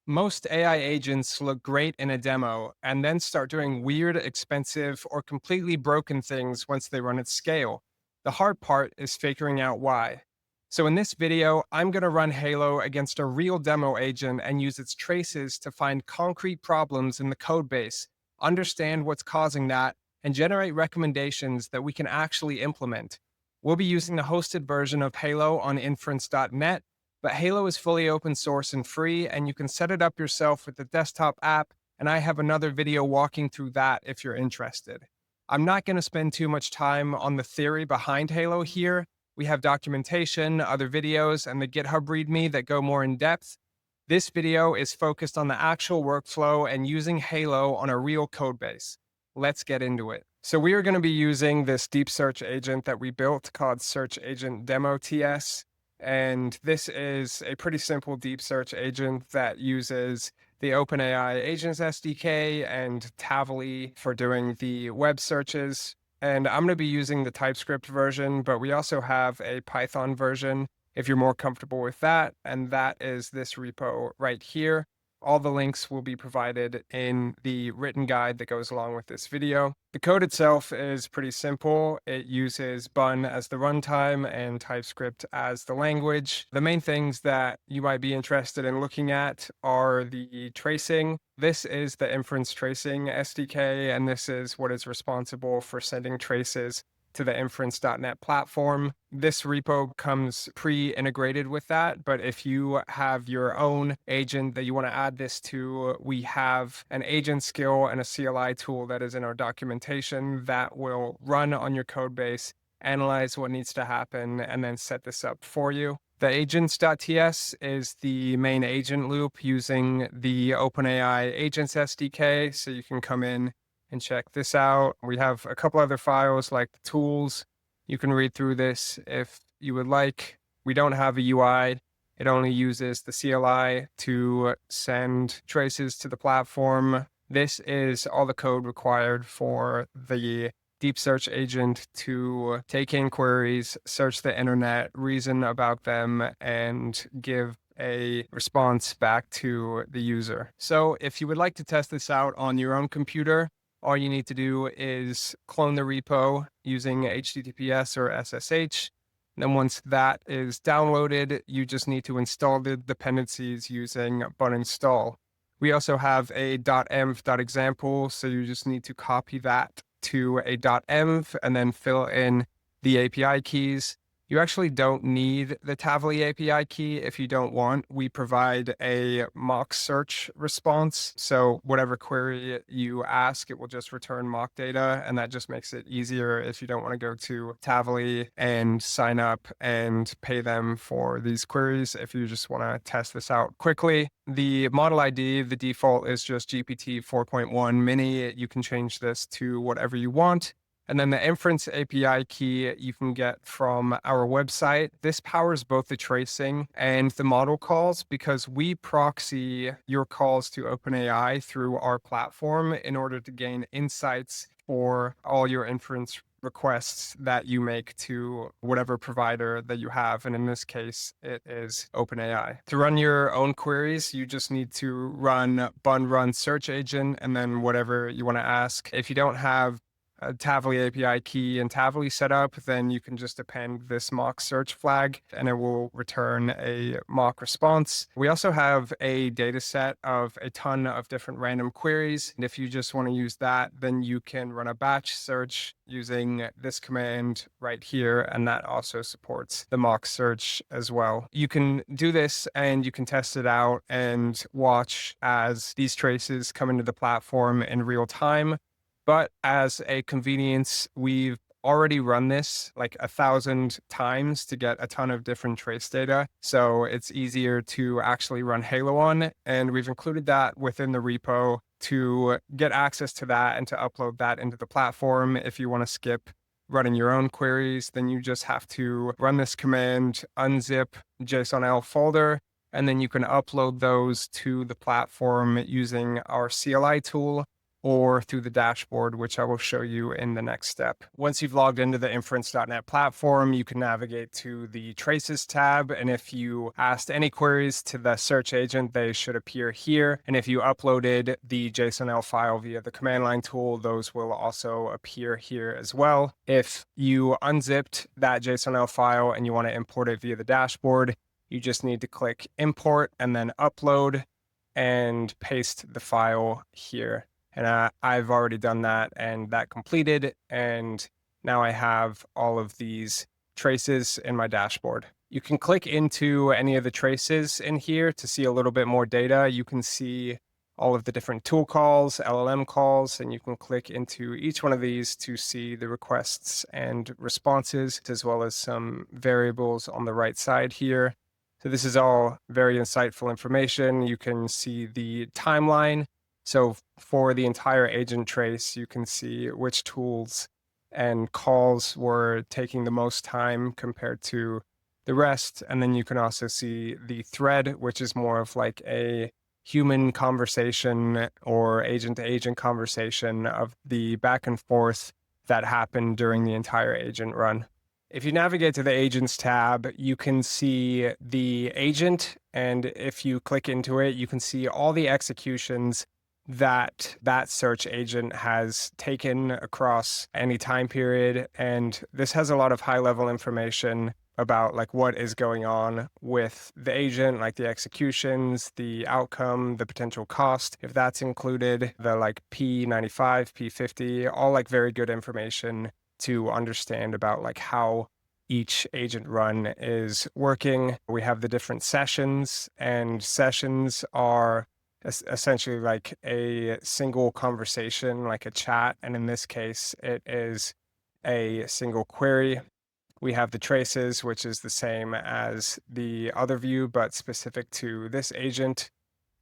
Most AI agents look great in a demo and then start doing weird, expensive, or completely broken things once they run at scale. The hard part is figuring out why. So in this video, I'm going to run Halo against a real demo agent and use its traces to find concrete problems in the code base, understand what's causing that, and generate recommendations that we can actually implement. We'll be using the hosted version of Halo on inference.net, but Halo is fully open source and free, and you can set it up yourself with the desktop app, and I have another video walking through that if you're interested. I'm not going to spend too much time on the theory behind Halo here. We have documentation, other videos, and the GitHub README that go more in depth. This video is focused on the actual workflow and using Halo on a real code base. Let's get into it. So we are going to be using this deep search agent that we built called Search Agent Demo TS. And this is a pretty simple deep search agent that uses the OpenAI Agents SDK and Tavily for doing the web searches. And I'm going to be using the TypeScript version, but we also have a Python version if you're more comfortable with that. And that is this repo right here. All the links will be provided in the written guide that goes along with this video. The code itself is pretty simple. It uses Bun as the runtime and TypeScript as the language. The main things that you might be interested in looking at are the tracing. This is the inference tracing SDK, and this is what is responsible for sending traces to the inference.net platform. This repo comes pre-integrated with that, but if you have your own agent that you want to add this to, we have an agent skill and a CLI tool that is in our documentation that will run on your code base, analyze what needs to happen, and then set this up for you. The agents.ts is the main agent loop using the OpenAI Agents SDK, so you can come in and check this out. We have a couple other files like the tools. You can read through this if you would like. We don't have a UI. It only uses the CLI to send traces to the platform. This is all the code required for the deep search agent to take in queries, search the internet, reason about them, and give a response back to the user. So if you would like to test this out on your own computer, all you need to do is clone the repo using HTTPS or SSH. And then once that is downloaded, you just need to install the dependencies using bun install. We also have a .env.example, so you just need to copy that to a .env and then fill in the API keys. You actually don't need the Tavily API key if you don't want. We provide a mock search response. So whatever query you ask, it will just return mock data. And that just makes it easier if you don't want to go to Tavily and sign up and pay them for these queries. If you just want to test this out quickly, the model ID, the default is just GPT 4.1 mini. You can change this to whatever you want. And then the inference API key you can get from our website. This powers both the tracing and the model calls because we proxy your calls to OpenAI through our platform in order to gain insights for all your inference requests that you make to whatever provider that you have. And in this case, it is OpenAI. To run your own queries, you just need to run bun run search agent and then whatever you want to ask. If you don't have a Tavily API key and Tavily set up, then you can just append this mock search flag and it will return a mock response. We also have a data set of a ton of different random queries. And if you just want to use that, then you can run a batch search using this command right here. And that also supports the mock search as well. You can do this and you can test it out and watch as these traces come into the platform in real time. But as a convenience, we've already run this like 1,000 times to get a ton of different trace data. So it's easier to actually run Halo on. And we've included that within the repo to get access to that and to upload that into the platform. If you want to skip running your own queries, then you just have to run this command, unzip JSON-L folder, and then you can upload those to the platform using our CLI tool. or through the dashboard, which I will show you in the next step. Once you've logged into the inference.net platform, you can navigate to the Traces tab. And if you asked any queries to the search agent, they should appear here. And if you uploaded the JSON-L file via the command line tool, those will also appear here as well. If you unzipped that JSON-L file and you want to import it via the dashboard, you just need to click import and then upload and paste the file here. And I've already done that, and that completed. And now I have all of these traces in my dashboard. You can click into any of the traces in here to see a little bit more data. You can see all of the different tool calls, LLM calls, and you can click into each one of these to see the requests and responses, as well as some variables on the right side here. So this is all very insightful information. You can see the timeline. So for the entire agent trace, you can see which tools and calls were taking the most time compared to the rest. And then you can also see the thread, which is more of like a human conversation or agent-to-agent conversation of the back and forth that happened during the entire agent run. If you navigate to the Agents tab, you can see the agent, and if you click into it, you can see all the executions that search agent has taken across any time period. And this has a lot of high-level information about like what is going on with the agent, like the executions, the outcome, the potential cost, if that's included, the like P95, P50, all like very good information to understand about like how each agent run is working. We have the different sessions, and sessions are essentially like a single conversation, like a chat. And in this case, it is a single query. We have the traces, which is the same as the other view, but specific to this agent.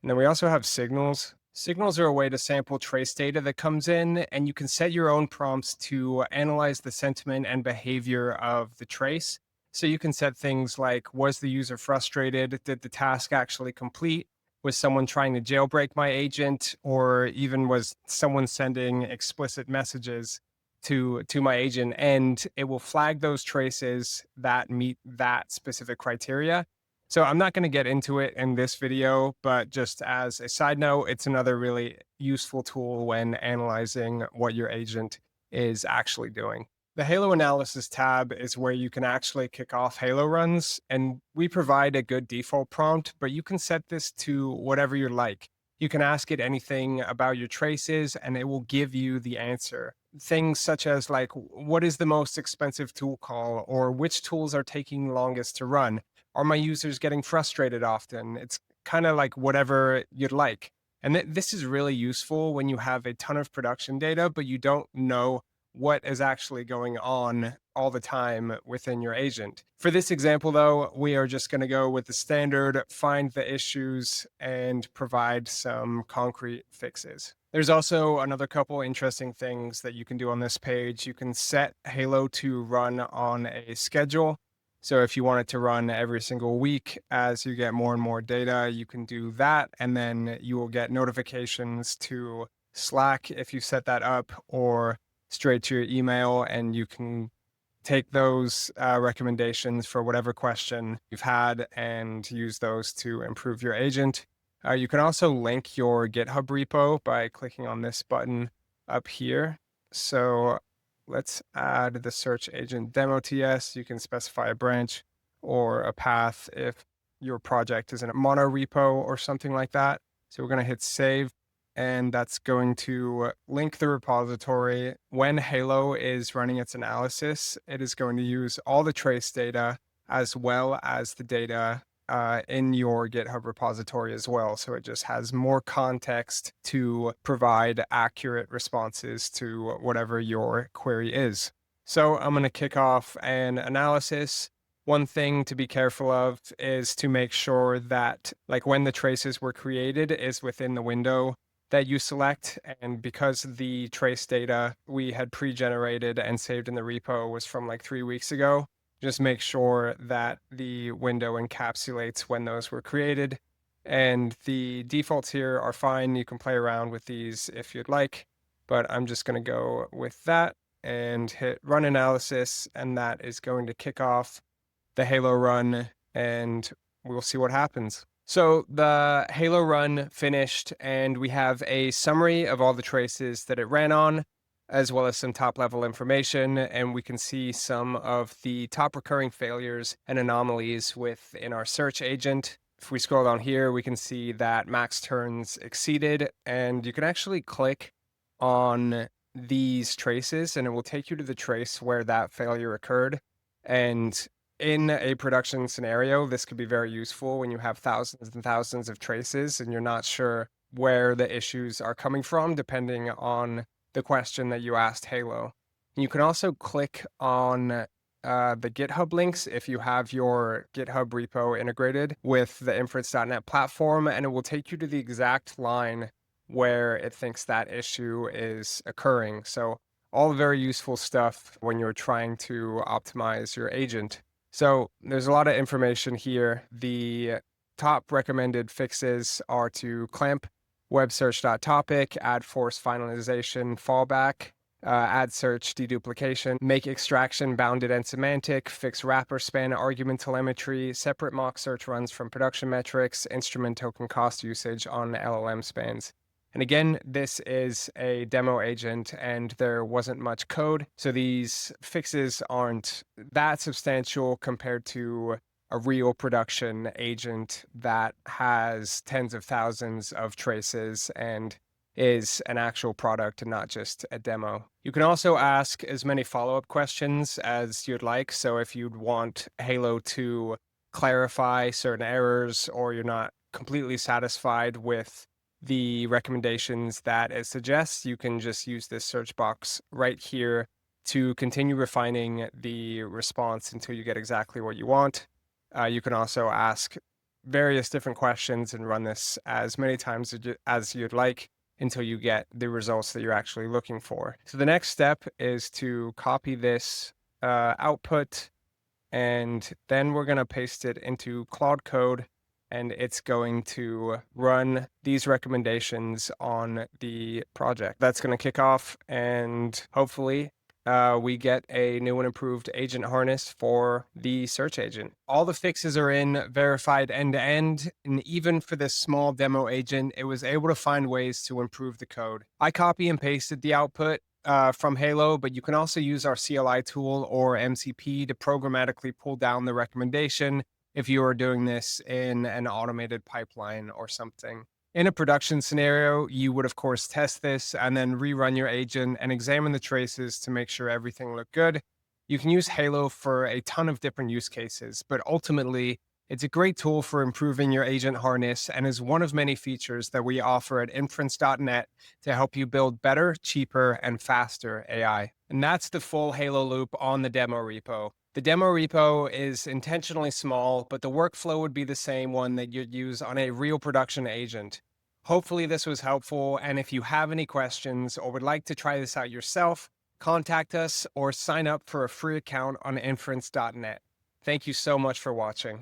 And then we also have signals. Signals are a way to sample trace data that comes in, and you can set your own prompts to analyze the sentiment and behavior of the trace. So you can set things like, was the user frustrated? Did the task actually complete? Was someone trying to jailbreak my agent? Or even was someone sending explicit messages to my agent? And it will flag those traces that meet that specific criteria. So I'm not going to get into it in this video, but just as a side note, it's another really useful tool when analyzing what your agent is actually doing. The Halo Analysis tab is where you can actually kick off Halo runs, and we provide a good default prompt, but you can set this to whatever you like. You can ask it anything about your traces, and it will give you the answer. Things such as like, what is the most expensive tool call, or which tools are taking longest to run? Are my users getting frustrated often? It's kind of like whatever you'd like. And this is really useful when you have a ton of production data, but you don't know what is actually going on all the time within your agent. For this example, though, we are just going to go with the standard, find the issues, and provide some concrete fixes. There's also another couple interesting things that you can do on this page. You can set Halo to run on a schedule. So if you want it to run every single week as you get more and more data, you can do that. And then you will get notifications to Slack if you set that up, or straight to your email, and you can take those recommendations for whatever question you've had and use those to improve your agent. You can also link your GitHub repo by clicking on this button up here. So let's add the search agent demo TS. You can specify a branch or a path if your project is in a mono repo or something like that. So we're going to hit save, and that's going to link the repository. When Halo is running its analysis, it is going to use all the trace data as well as the data in your GitHub repository as well. So it just has more context to provide accurate responses to whatever your query is. So I'm going to kick off an analysis. One thing to be careful of is to make sure that like when the traces were created is within the window that you select. And because the trace data we had pre-generated and saved in the repo was from like 3 weeks ago, just make sure that the window encapsulates when those were created. And the defaults here are fine. You can play around with these if you'd like. but I'm just going to go with that and hit run analysis, and that is going to kick off the Halo run, and we'll see what happens. So the Halo run finished, and we have a summary of all the traces that it ran on, as well as some top level information, and we can see some of the top recurring failures and anomalies within our search agent. If we scroll down here, we can see that max turns exceeded, and you can actually click on these traces and it will take you to the trace where that failure occurred. And in a production scenario, this could be very useful when you have thousands and thousands of traces and you're not sure where the issues are coming from, depending on the question that you asked Halo. You can also click on the GitHub links if you have your GitHub repo integrated with the inference.net platform, and it will take you to the exact line where it thinks that issue is occurring. So all very useful stuff when you're trying to optimize your agent. So there's a lot of information here. The top recommended fixes are to clamp web search.topic, add force finalization fallback, add search deduplication, make extraction bounded and semantic, fix wrapper span argument telemetry, separate mock search runs from production metrics, instrument token cost usage on LLM spans. And again, this is a demo agent and there wasn't much code, so these fixes aren't that substantial compared to a real production agent that has tens of thousands of traces and is an actual product and not just a demo. You can also ask as many follow-up questions as you'd like. So if you'd want Halo to clarify certain errors, or you're not completely satisfied with the recommendations that it suggests, you can just use this search box right here to continue refining the response until you get exactly what you want. You can also ask various different questions and run this as many times as you'd like until you get the results that you're actually looking for. So the next step is to copy this output, and then we're going to paste it into Claude Code, and it's going to run these recommendations on the project. That's going to kick off, and hopefully we get a new and improved agent harness for the search agent. All the fixes are in, verified end to end, and even for this small demo agent, it was able to find ways to improve the code. I copy and pasted the output from Halo, but you can also use our CLI tool or MCP to programmatically pull down the recommendation if you are doing this in an automated pipeline or something. In a production scenario, you would of course test this and then rerun your agent and examine the traces to make sure everything looked good. You can use Halo for a ton of different use cases, but ultimately, it's a great tool for improving your agent harness and is one of many features that we offer at inference.net to help you build better, cheaper, and faster AI. And that's the full Halo loop on the demo repo. The demo repo is intentionally small, but the workflow would be the same one that you'd use on a real production agent. Hopefully this was helpful, and if you have any questions or would like to try this out yourself, contact us or sign up for a free account on inference.net. Thank you so much for watching.